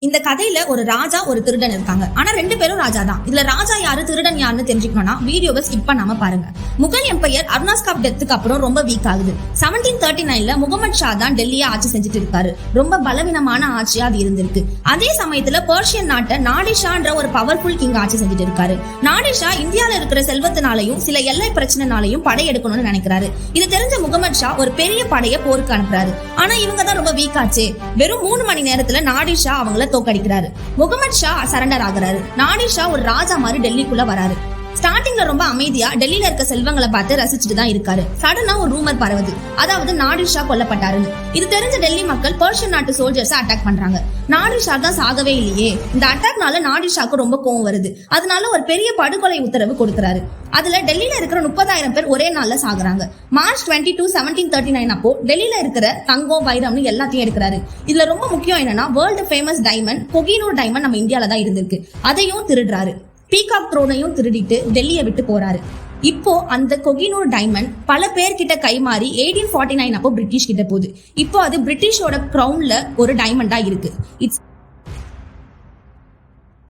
இந்த கதையில ஒரு ராஜா ஒரு திருடன் இருக்காங்க. ஆனா ரெண்டு பேரும் ராஜா தான். இதுல ராஜா யாரு திருடன் யாருன்னு தெரிஞ்சுக்கணும்னா வீடியோவை ஸ்கிப் பண்ணாம பாருங்க. முகல் எம்பையர் அர்னாஸ்காப் டெத்துக்கு அப்புறம் ரொம்ப வீக் ஆகுது. 1739ல முகமது ஷா தான் டெல்லியை ஆட்சி செஞ்சுட்டு இருக்காரு. ரொம்ப பலவீனமான ஆட்சியா அது இருந்திருக்கு. அதே சமயத்துல பெர்ஷியன் நாட்டை நாடிஷான்ற ஒரு பவர்ஃபுல் கிங் ஆட்சி செஞ்சுட்டு இருக்காரு. நாடிஷா இந்தியால இருக்கிற செல்வத்தினாலையும் சில எல்லை பிரச்சனைனாலையும் படையெடுக்கணும்னு நினைக்கிறாரு. இது தெரிஞ்ச முகமது ஷா ஒரு பெரிய படையை போருக்கு அனுப்புறாரு. ஆனா இவங்க தான் ரொம்ப வீக் ஆச்சு. வெறும் 3 மணி நேரத்துல நாடிஷா அவங்கள தோக்கடிக்கிறாரு. முகமது ஷா சரண்டர் ஆகுறாரு. நாடிஷா ஒரு ராஜா மாதிரி டெல்லிக்குள்ள வராரு. ஸ்டார்டிங்ல ரொம்ப அமைதியா டெல்லியில இருக்க செல்வங்களை பார்த்து ரசிச்சுட்டு தான் இருக்காரு. சடனா ஒரு ரூமர் பரவுது, அதாவது நாடிஷா கொல்லப்பட்டாருன்னு. இது தெரிஞ்ச டெல்லி மக்கள் பெர்ஷியன் நாட்டு சோல்ஜர்ஸ் அட்டாக் பண்றாங்க. நாடிஷா தான் சாகவே இல்லையே. இந்த அட்டாக்னால நாடிஷாக்கு ரொம்ப கோவம் வருது. அதனால ஒரு பெரிய படுகொலை உத்தரவு கொடுக்கறாரு. அதுல டெல்லியில இருக்கிற 30,000 பேர் ஒரே நாள்ல சாகுறாங்க. மார்ச் 22, 1739 அப்போ டெல்லியில இருக்கிற தங்கம் வைரம்னு எல்லாத்தையும் எடுக்கிறாரு. இதுல ரொம்ப முக்கியம் என்னன்னா வேர்ல்டு ஃபேமஸ் டைமண்ட் கொகினூர் டைமண்ட் நம்ம இந்தியால தான் இருந்திருக்கு. அதையும் திருடுறாரு. பீகாக் த்ரோனையும் திருடிட்டு டெல்லியை விட்டு போறாரு. இப்போ அந்த கொகினூர் டைமண்ட் பல பேர்கிட்ட கைமாறி 1849 அப்போ பிரிட்டிஷ் கிட்ட போகுது. இப்போ அது பிரிட்டிஷோட கிரவுன்ல ஒரு டைமண்டா இருக்கு. இட்ஸ்